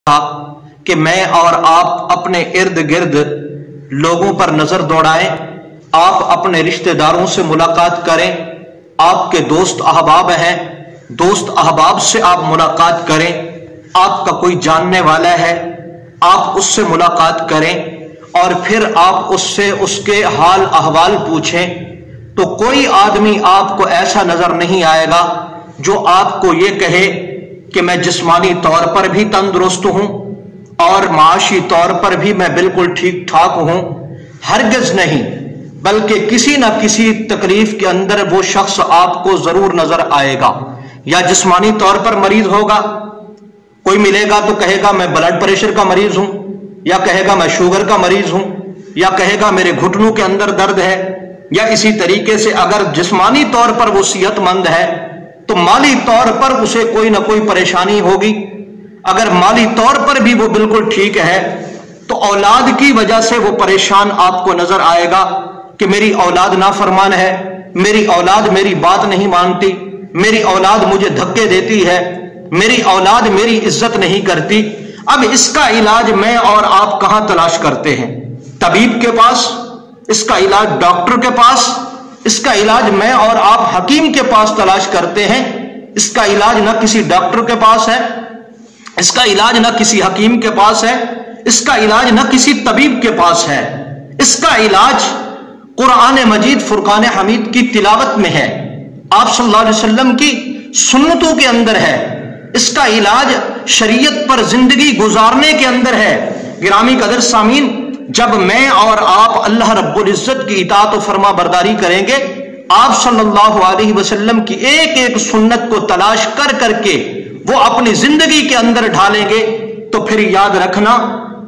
کہ मैं और आप अपने इर्द गिर्द लोगों पर नजर दौड़ाएं, आप अपने रिश्तेदारों से मुलाकात करें, आपके दोस्त अहबाब हैं, दोस्त अहबाब से आप मुलाकात करें, आपका कोई जानने वाला है आप उससे मुलाकात करें और फिर आप उससे उसके हाल अहवाल पूछें। तो कोई आदमी आपको ऐसा नजर नहीं आएगा जो आपको ये कहे कि मैं जिस्मानी तौर पर भी तंदुरुस्त हूं और माशी तौर पर भी मैं बिल्कुल ठीक ठाक हूं। हरगिज नहीं, बल्कि किसी ना किसी तकलीफ के अंदर वो शख्स आपको जरूर नजर आएगा। या जिस्मानी तौर पर मरीज होगा, कोई मिलेगा तो कहेगा मैं ब्लड प्रेशर का मरीज हूं, या कहेगा मैं शुगर का मरीज हूं, या कहेगा मेरे घुटनों के अंदर दर्द है। या इसी तरीके से अगर जिस्मानी तौर पर वो सेहतमंद है तो माली तौर पर उसे कोई ना कोई परेशानी होगी। अगर माली तौर पर भी वो बिल्कुल ठीक है तो औलाद की वजह से वो परेशान आपको नजर आएगा कि मेरी औलाद नाफरमान है, मेरी औलाद मेरी बात नहीं मानती, मेरी औलाद मुझे धक्के देती है, मेरी औलाद मेरी इज्जत नहीं करती। अब इसका इलाज मैं और आप कहां तलाश करते हैं? तबीब के पास, इसका इलाज डॉक्टर के पास, इसका इलाज मैं और आप हकीम के पास तलाश करते हैं। इसका इलाज ना किसी डॉक्टर के पास है, इसका इलाज ना किसी हकीम के पास है, इसका इलाज ना किसी तबीब के पास है। इसका इलाज कुरान मजीद फुरकान हमीद की तिलावत में है, आप सल्लल्लाहु अलैहि वसल्लम की सुन्नतों के अंदर है। इसका इलाज शरीयत पर जिंदगी गुजारने के अंदर है। गिरामी कदर सामीन, जब मैं और आप अल्लाह रब्बुल इज्जत की इताअत और फरमा बरदारी करेंगे, आप सल्लल्लाहु अलैहि वसल्लम की एक एक सुन्नत को तलाश कर करके वो अपनी जिंदगी के अंदर ढालेंगे, तो फिर याद रखना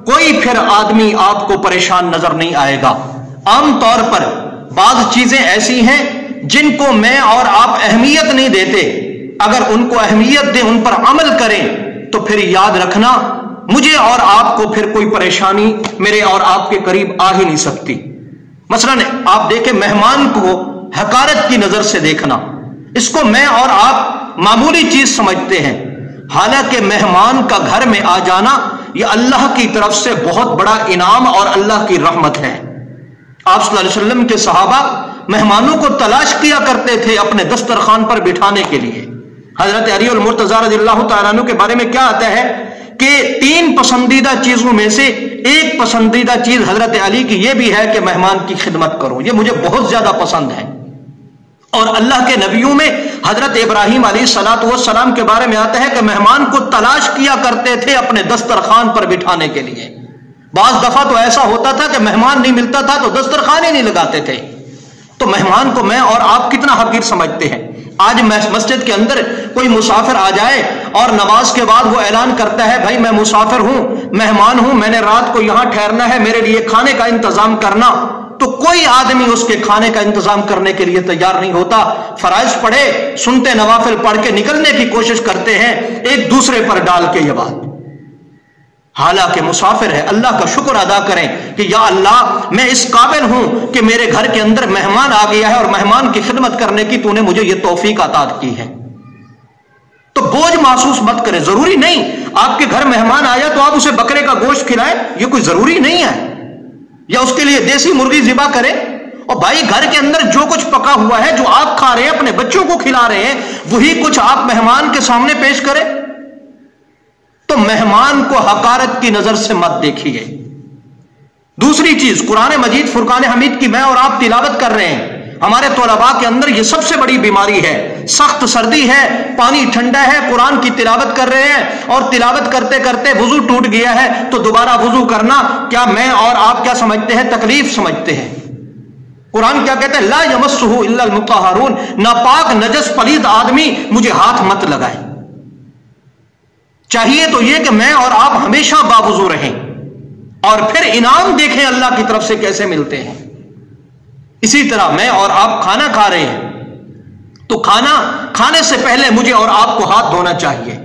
कोई फिर आदमी आपको परेशान नजर नहीं आएगा। आमतौर पर बाज़ चीजें ऐसी हैं जिनको मैं और आप अहमियत नहीं देते, अगर उनको अहमियत दें, उन पर अमल करें, तो फिर याद रखना मुझे और आपको फिर कोई परेशानी मेरे और आपके करीब आ ही नहीं सकती। मसलन आप देखें, मेहमान को हकारत की नजर से देखना, इसको मैं और आप मामूली चीज समझते हैं, हालांकि मेहमान का घर में आ जाना यह अल्लाह की तरफ से बहुत बड़ा इनाम और अल्लाह की रहमत है। आप सल्लल्लाहु अलैहि वसल्लम के सहाबा मेहमानों को तलाश किया करते थे अपने दस्तरखान पर बिठाने के लिए। हजरत अली और मुर्तजा रज़ियल्लाहु तआला अन्हु के बारे में क्या आता है कि 3 पसंदीदा चीजों में से एक पसंदीदा चीज हजरत अली की यह भी है कि मेहमान की खिदमत करो, यह मुझे बहुत ज्यादा पसंद है। और अल्लाह के नबियों में हजरत इब्राहिम अलैहिस्सलाम के बारे में आता है कि मेहमान को तलाश किया करते थे अपने दस्तरखान पर बिठाने के लिए। बाज दफा तो ऐसा होता था कि मेहमान नहीं मिलता था तो दस्तरखान ही नहीं लगाते थे। तो मेहमान को मैं और आप कितना हकीर समझते हैं। आज मस्जिद के अंदर कोई मुसाफिर आ जाए और नमाज के बाद वो ऐलान करता है, भाई मैं मुसाफिर हूं, मेहमान हूं, मैंने रात को यहां ठहरना है, मेरे लिए खाने का इंतजाम करना, तो कोई आदमी उसके खाने का इंतजाम करने के लिए तैयार नहीं होता। फराइज पढ़े, सुनते नवाफिल पढ़ के निकलने की कोशिश करते हैं एक दूसरे पर डाल के ये बात। हालांकि मुसाफिर है, अल्लाह का शुक्र अदा करें कि या अल्लाह मैं इस काबिल हूं कि मेरे घर के अंदर मेहमान आ गया है और मेहमान की खिदमत करने की तूने मुझे ये तौफीक अता की है। तो बोझ महसूस मत करें। जरूरी नहीं आपके घर मेहमान आया तो आप उसे बकरे का गोश्त खिलाएं, ये कोई जरूरी नहीं है, या उसके लिए देसी मुर्गी ज़िबा करें। और भाई घर के अंदर जो कुछ पका हुआ है, जो आप खा रहे हैं, अपने बच्चों को खिला रहे हैं, वही कुछ आप मेहमान के सामने पेश करें। तो मेहमान को हकारत की नजर से मत देखिए। दूसरी चीज, कुरान मजीद फुरकान हमीद की मैं और आप तिलावत कर रहे हैं, हमारे तौलबा के अंदर यह सबसे बड़ी बीमारी है। सख्त सर्दी है, पानी ठंडा है, कुरान की तिलावत कर रहे हैं और तिलावत करते करते वुजू टूट गया है तो दोबारा वुजू करना क्या मैं और आप क्या समझते हैं? तकलीफ समझते हैं। कुरान क्या कहते हैं? ला यमस्सुहु इल्लल मुतहहरून, नापाक नजस पलीद आदमी मुझे हाथ मत लगाए। चाहिए तो यह कि मैं और आप हमेशा बावुजू रहें और फिर इनाम देखें अल्लाह की तरफ से कैसे मिलते हैं। इसी तरह मैं और आप खाना खा रहे हैं तो खाना खाने से पहले मुझे और आपको हाथ धोना चाहिए।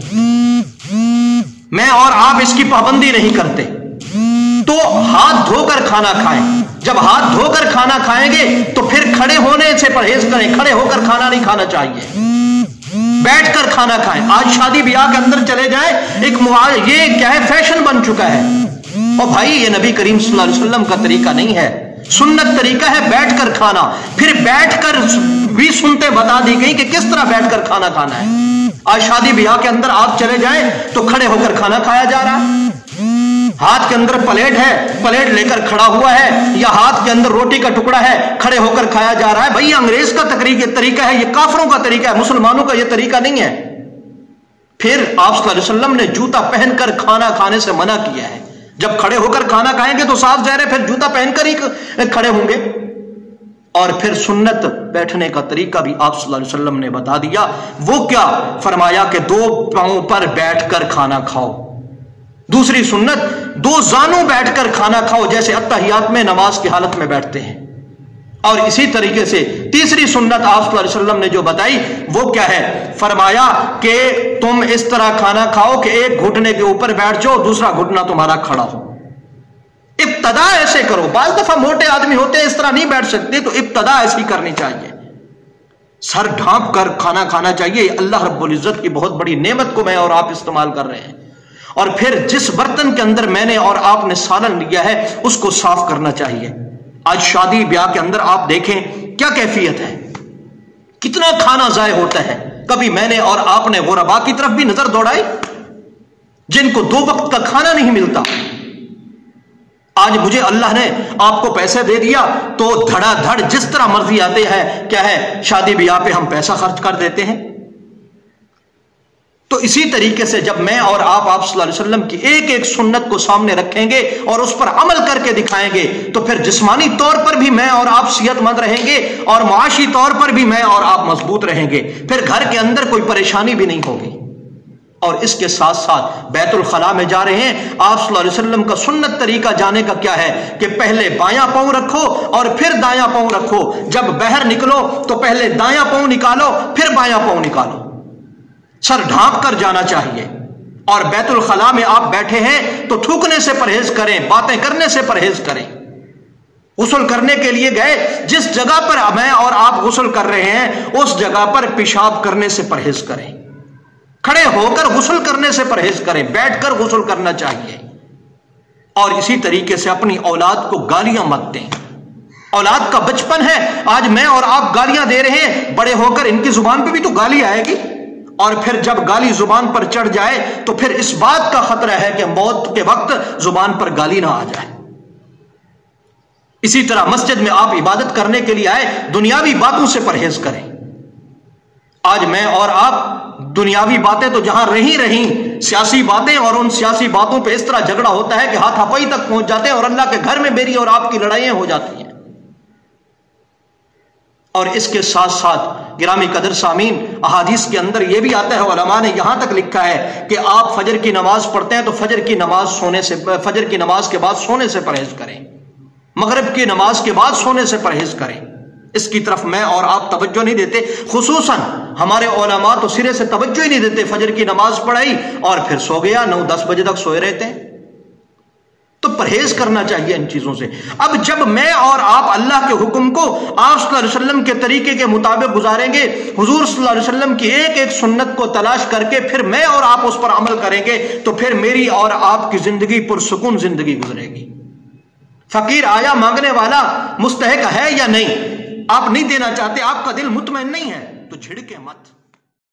मैं और आप इसकी पाबंदी नहीं करते तो हाथ धोकर खाना खाएं। जब हाथ धोकर खाना खाएंगे तो फिर खड़े होने से परहेज करें, खड़े होकर खाना नहीं खाना चाहिए। बैठ कर खाना खाएं। आज शादी ब्याह के अंदर चले जाएं, ये क्या है, फैशन बन चुका है। और भाई ये नबी करीम सल्लल्लाहु अलैहि वसल्लम का तरीका नहीं है। सुन्नत तरीका है बैठकर खाना। फिर बैठकर भी सुनते बता दी गई कि किस तरह बैठकर खाना खाना है। आज शादी ब्याह के अंदर आप चले जाएं तो खड़े होकर खाना खाया जा रहा है। हाथ के अंदर प्लेट है, प्लेट लेकर खड़ा हुआ है, या हाथ के अंदर रोटी का टुकड़ा है, खड़े होकर खाया जा रहा है। भाई अंग्रेज का तरीका है, ये काफरों का तरीका है, मुसलमानों का ये तरीका नहीं है। फिर आप सल्लल्लाहु अलैहि वसल्लम ने जूता पहनकर खाना खाने से मना किया है। जब खड़े होकर खाना खाएंगे तो साफ जाहिर है फिर जूता पहनकर ही खड़े होंगे। और फिर सुन्नत बैठने का तरीका भी आप सल्लल्लाहु अलैहि वसल्लम ने बता दिया। वो क्या फरमाया कि 2 पांव पर बैठकर खाना खाओ। दूसरी सुन्नत 2 जानों बैठकर खाना खाओ, जैसे अत्तहियात में नमाज की हालत में बैठते हैं। और इसी तरीके से तीसरी सुन्नत आप सल्लल्लाहु अलैहि वसल्लम ने जो बताई वो क्या है, फरमाया कि तुम इस तरह खाना खाओ कि एक घुटने के ऊपर बैठ जाओ, दूसरा घुटना तुम्हारा खड़ा हो। इब्तदा ऐसे करो। बाज दफा मोटे आदमी होते हैं इस तरह नहीं बैठ सकते, तो इब्तदा ऐसी करनी चाहिए। सर ढांप कर खाना खाना चाहिए। अल्लाह रब्बुल इज्जत की बहुत बड़ी नेमत को मैं और आप इस्तेमाल कर रहे हैं। और फिर जिस बर्तन के अंदर मैंने और आपने सालन लिया है उसको साफ करना चाहिए। आज शादी ब्याह के अंदर आप देखें क्या कैफियत है, कितना खाना जाय होता है। कभी मैंने और आपने गुरबा की तरफ भी नजर दौड़ाई जिनको 2 वक्त का खाना नहीं मिलता। आज मुझे अल्लाह ने आपको पैसे दे दिया तो धड़ाधड़ जिस तरह मर्जी आते हैं, क्या है, शादी ब्याह पे हम पैसा खर्च कर देते हैं। तो इसी तरीके से जब मैं और आप सल्लल्लाहु अलैहि वसल्लम की एक एक सुन्नत को सामने रखेंगे और उस पर अमल करके दिखाएंगे तो फिर जिस्मानी तौर पर भी मैं और आप सेहतमंद रहेंगे और मुआशी तौर पर भी मैं और आप मजबूत रहेंगे। फिर घर के अंदर कोई परेशानी भी नहीं होगी। और इसके साथ साथ बैतुल खला में जा रहे हैं, आप सल्लल्लाहु अलैहि वसल्लम का सुन्नत तरीका जाने का क्या है कि पहले बायां पांव रखो और फिर दायां पांव रखो। जब बाहर निकलो तो पहले दायां पांव निकालो फिर बायां पांव निकालो। सर ढांप कर जाना चाहिए। और बैतुल खला में आप बैठे हैं तो थूकने से परहेज करें, बातें करने से परहेज करें। गुस्ल करने के लिए गए, जिस जगह पर मैं और आप गुस्ल कर रहे हैं उस जगह पर पेशाब करने से परहेज करें। खड़े होकर गुस्ल करने से परहेज करें, बैठकर गुस्ल करना चाहिए। और इसी तरीके से अपनी औलाद को गालियां मत दें। औलाद का बचपन है, आज मैं और आप गालियां दे रहे हैं, बड़े होकर इनकी जुबान पे भी तो गाली आएगी। और फिर जब गाली जुबान पर चढ़ जाए तो फिर इस बात का खतरा है कि मौत के वक्त जुबान पर गाली ना आ जाए। इसी तरह मस्जिद में आप इबादत करने के लिए आए, दुनियावी बातों से परहेज करें। आज मैं और आप दुनियावी बातें तो जहां रही सियासी बातें, और उन सियासी बातों पे इस तरह झगड़ा होता है कि हाथापाई तक पहुंच जाते हैं और अल्लाह के घर में मेरी और आपकी लड़ाइयां हो जाती हैं। और इसके साथ साथ गिरामी कदर सामीन, अहादीस के अंदर यह भी आता है, उलमा ने यहां तक लिखा है कि आप फजर की नमाज पढ़ते हैं तो फजर की नमाज के बाद सोने से परहेज करें, मगरिब की नमाज के बाद सोने से परहेज करें। इसकी तरफ मैं और आप तवज्जो नहीं देते। खुसूसन हमारे उलमा तो सिरे से तवज्जो ही नहीं देते। फजर की नमाज पढ़ाई और फिर सो गया, 9-10 बजे तक सोए रहते हैं। तो परहेज करना चाहिए इन चीजों से। अब जब मैं और आप अल्लाह के हुक्म को आप सल्लल्लाहु अलैहि वसल्लम के तरीके के मुताबिक गुजारेंगे, हुजूर सल्लल्लाहु अलैहि वसल्लम की एक एक सुन्नत को तलाश करके फिर मैं और आप उस पर अमल करेंगे, तो फिर मेरी और आपकी जिंदगी पुरसुकून जिंदगी गुजरेगी। फकीर आया मांगने वाला मुस्तहिक है या नहीं, आप नहीं देना चाहते, आपका दिल मुतमईन नहीं है, तो झिड़के मत।